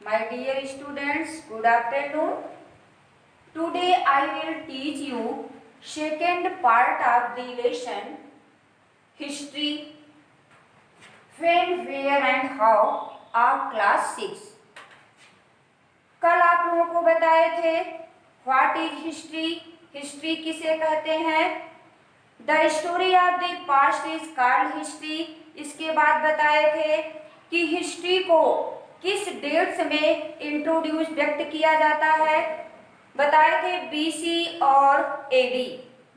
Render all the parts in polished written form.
My dear students, good afternoon. Today I will teach you second part of the lesson History, When, Where and How of Class 6. कल आप लोगों को बताए थे what is history, history किसे कहते हैं, the story of the past is called history. इसके बाद बताए थे कि हिस्ट्री को किस डेट्स में इंट्रोड्यूस व्यक्त किया जाता है। बताए थे बीसी और AD.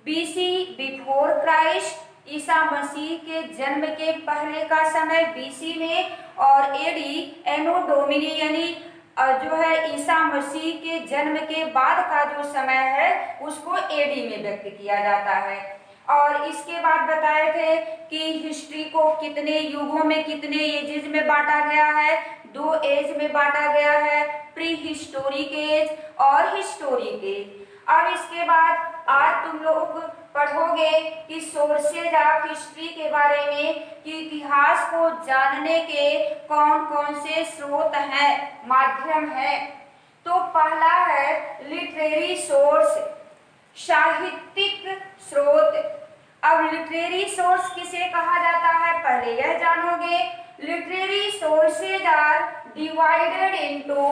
BC before Christ, Isa Masih के जन्म के पहले का समय बीसी में, और एडी एनो डोमिनी यानी जो है ईसा मसीह के जन्म के बाद का जो समय है उसको एडी में व्यक्त किया जाता है। और इसके बाद बताए थे कि हिस्ट्री को कितने युगों में, कितने एजेस में बांटा गया है। दो एज में बांटा गया है, प्री हिस्टोरिक एज और हिस्टोरिक एज। अब इसके बाद आज तुम लोग पढ़ोगे कि सोर्सेज ऑफ हिस्ट्री के बारे में, कि इतिहास को जानने के कौन कौन से स्रोत हैं, माध्यम हैं। तो पहला है लिटरेरी सोर्स, साहित्यिक स्रोत। अब लिटरेरी सोर्स किसे कहा जाता है पहले यह जानोगे। Literary sources are divided into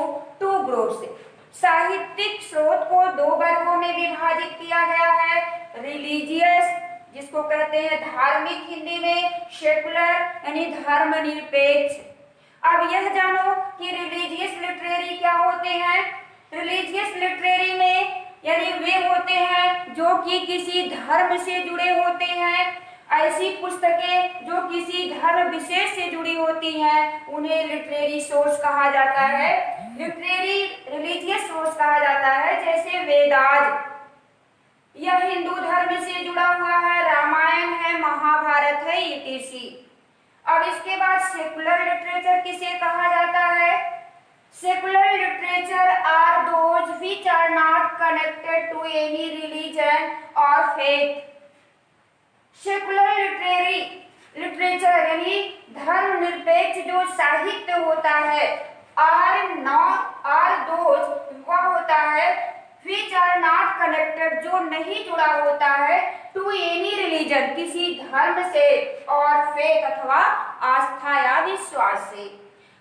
two groups. साहित्यिक स्रोत को दो वर्गों में विभाजित किया गया है, रिलीजियस जिसको कहते हैं धार्मिक हिंदी में, सेकुलर यानी धर्मनिरपेक्ष। अब यह जानो कि रिलीजियस लिटरेरी क्या होते हैं। रिलीजियस लिटरेरी में यानी वे होते हैं जो कि किसी धर्म से जुड़े होते हैं। ऐसी पुस्तकें जो किसी धर्म विशेष से जुड़ी होती हैं उन्हें लिटरेरी सोर्स कहा जाता है, लिटरेरी रिलीजियस सोर्स कहा जाता है। जैसे वेदास, यह हिंदू धर्म से जुड़ा हुआ है, रामायण है, महाभारत है, ईटीसी। अब इसके बाद सेकुलर लिटरेचर किसे कहा जाता है। Secular literature are those which are not connected to any religion और फेथ। सेकुलर लिटरेचर यानी धर्म निरपेक्ष जो साहित्य होता है, आर दोज वह होता है which are not connected जो नहीं जुड़ा होता है टू एनी रिलीजन किसी धर्म से, और फेथ अथवा आस्था या विश्वास से।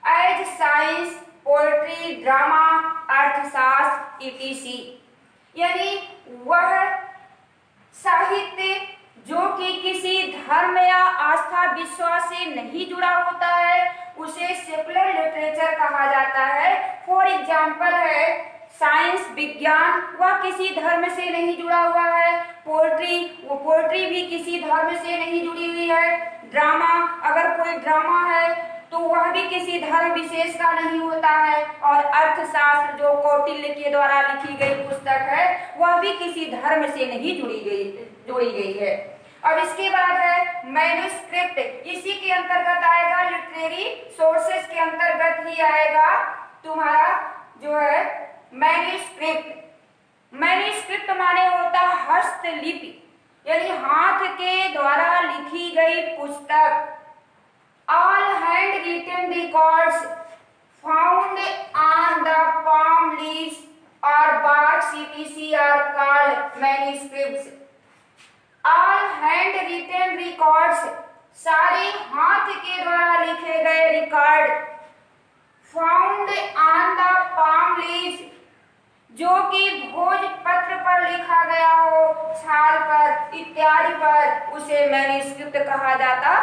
एज साइंस, पोएट्री, ड्रामा, अर्थशास्त्र, ईटीसी। यानी वह साहित्य जो कि किसी धर्म या आस्था विश्वास से नहीं जुड़ा होता है उसे सेकुलर लिटरेचर कहा जाता है। फॉर एग्जाम्पल है साइंस, विज्ञान, वह किसी धर्म से नहीं जुड़ा हुआ है। पोएट्री, वो पोएट्री भी किसी धर्म से नहीं जुड़ी हुई है। ड्रामा, अगर कोई ड्रामा है तो वह भी किसी धर्म विशेष का नहीं होता है। और अर्थशास्त्र जो कौटिल्य के द्वारा लिखी गई पुस्तक है वह भी किसी धर्म से नहीं जुड़ी गई है। अब इसके बाद है मैन्युस्क्रिप्ट, इसी के अंतर्गत आएगा, लिटरेरी सोर्सेस के अंतर्गत ही आएगा तुम्हारा जो है मैन्युस्क्रिप्ट। मैन्युस्क्रिप्ट माने होता हस्तलिपि यानी हाथ के द्वारा लिखी गई पुस्तक। All handwritten records found on the palm leaves और barks etc are called manuscripts। All handwritten records सारे हाथ के द्वारा लिखे गए record, found on the palm leaves जो कि भोजपत्र पर लिखा गया हो, छाल पर इत्यादि पर, उसे मैन्युस्क्रिप्ट कहा जाता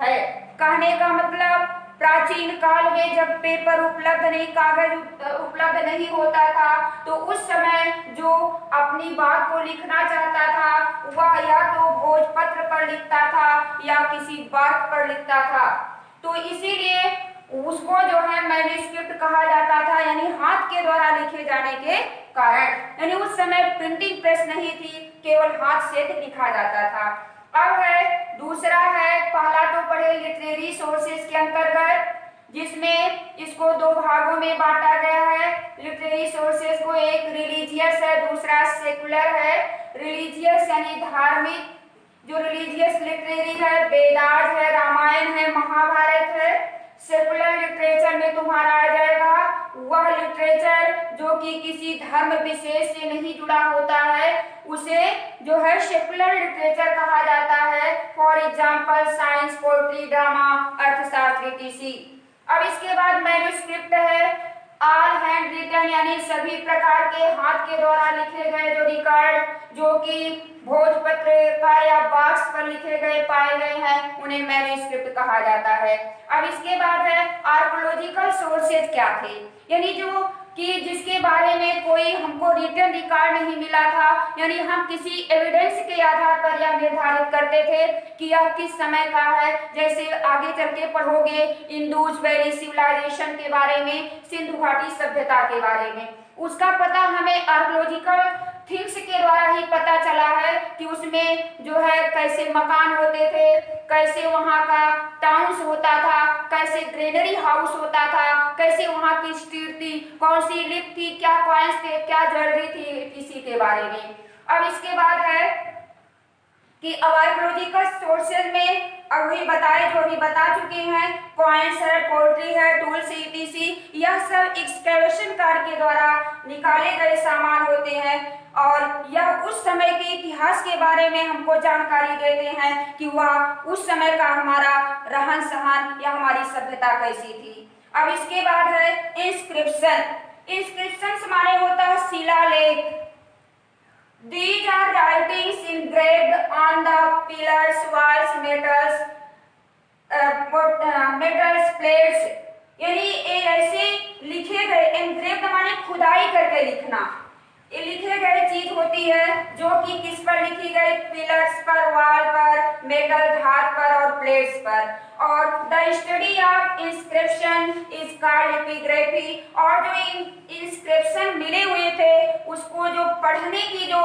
है। कहने का मतलब प्राचीन काल में जब पेपर उपलब्ध नहीं, कागज उपलब्ध नहीं होता था तो उस समय जो अपनी बात को लिखना चाहता था वह या तो भोजपत्र पर लिखता था या किसी बात पर लिखता था, तो इसीलिए उसको जो है मैन्युस्क्रिप्ट कहा जाता था, यानी हाथ के द्वारा लिखे जाने के कारण। यानी उस समय प्रिंटिंग प्रेस नहीं थी, केवल हाथ से लिखा जाता था। अब है दूसरा है, पहला तो पढ़े लिटरेरी सोर्सेज के अंतर्गत, जिसमें इसको दो भागों में बांटा गया है। लिटरेरी सोर्सेज को एक रिलीजियस है, दूसरा सेकुलर है। रिलीजियस यानी धार्मिक, जो रिलीजियस लिटरेरी है वेदास है, रामायण है, महाभारत है। सेकुलर लिटरेचर में तुम्हारा आ जाएगा वह लिटरेचर जो कि किसी धर्म विशेष से नहीं जुड़ा होता है उसे जो है सेकुलर लिटरेचर कहा जाता है। For example science, poetry, drama, अर्थशास्त्र etc। अब इसके बाद मैन्युस्क्रिप्ट है, ऑल हैंड रिटन यानी सभी प्रकार के हाथ के द्वारा लिखे गए जो रिकॉर्ड जो कि भोजपत्र पर या बॉक्स पर लिखे गए पाए गए हैं उन्हें मैन्युस्क्रिप्ट कहा जाता है। अब इसके बाद है आर्कोलॉजिकल सोर्सेज क्या थे, यानी जो कि जिसके बारे में कोई हमको रिटन रिकॉर्ड नहीं मिला था, यानी हम किसी एविडेंस के आधार पर यह निर्धारित करते थे कि यह किस समय का है। जैसे आगे चल के पढ़ोगे इंडस वैली सिविलाइजेशन के बारे में, सिंधु घाटी सभ्यता के बारे में, उसका पता हमें आर्कोलॉजिकल थिंग्स के द्वारा ही पता चला है कि उसमें जो है कैसे मकान होते थे, कैसे वहाँ का टाउन्स होता था, कैसे ग्रेनरी हाउस होता था, कैसे वहाँ की स्ट्रीट थी, कौन सी लिफ्ट थी, क्या कॉइन्स थे, क्या ज्वेलरी थी, इसी के बारे में। अब इसके बाद है कि आर्कोलॉजिकल सोर्सेज में अभी बताए जो अभी बता चुके हैं, कॉइन्स है, पोएट्री है, टूल्स etc। यह सब एक्सकैवेशन कार्य के द्वारा निकाले गए सामान होते हैं और यह उस समय के इतिहास के बारे में हमको जानकारी देते हैं कि वह उस समय का हमारा रहन सहन या हमारी सभ्यता कैसी थी। अब इसके बाद है इंस्क्रिप्शन। इंस्क्रिप्शन माने होता है शिलालेख। These are writings engraved on the pillars, walls, metals, plates। यानी ये ऐसे लिखे गए, एनग्रेव्ड माने खुदाई करके लिखना, ये लिखे गए चीज होती है जो कि किस पर लिखी गई, पिलर्स पर, वॉल पर, मेटल धात पर और प्लेट्स पर। और the study of inscription is called epigraphy. और जो इंस्क्रिप्शन मिले हुए थे उसको जो पढ़ने की जो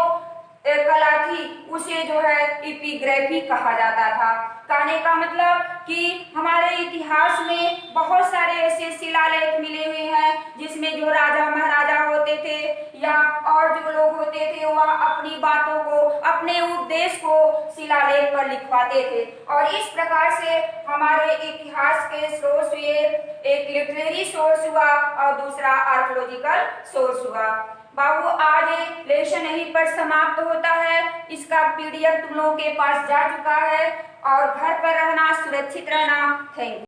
कला थी उसे जो है एपिग्राफी कहा जाता था। कहने का मतलब कि हमारे इतिहास में बहुत सारे ऐसे शिलालेख मिले हुए हैं जिसमें जो राजा महाराजा होते थे या और जो लोग होते थे वह अपनी बातों को, अपने उपदेश को शिलालेख पर लिखवाते थे। और इस प्रकार से हमारे इतिहास के सोर्स हुए, एक लिटरेरी सोर्स हुआ और दूसरा आर्कोलॉजिकल सोर्स हुआ। बाबू आज लेसन यहीं पर समाप्त होता है। इसका PDF तुम लोगों के पास जा चुका है और घर पर रहना, सुरक्षित रहना। Thank you.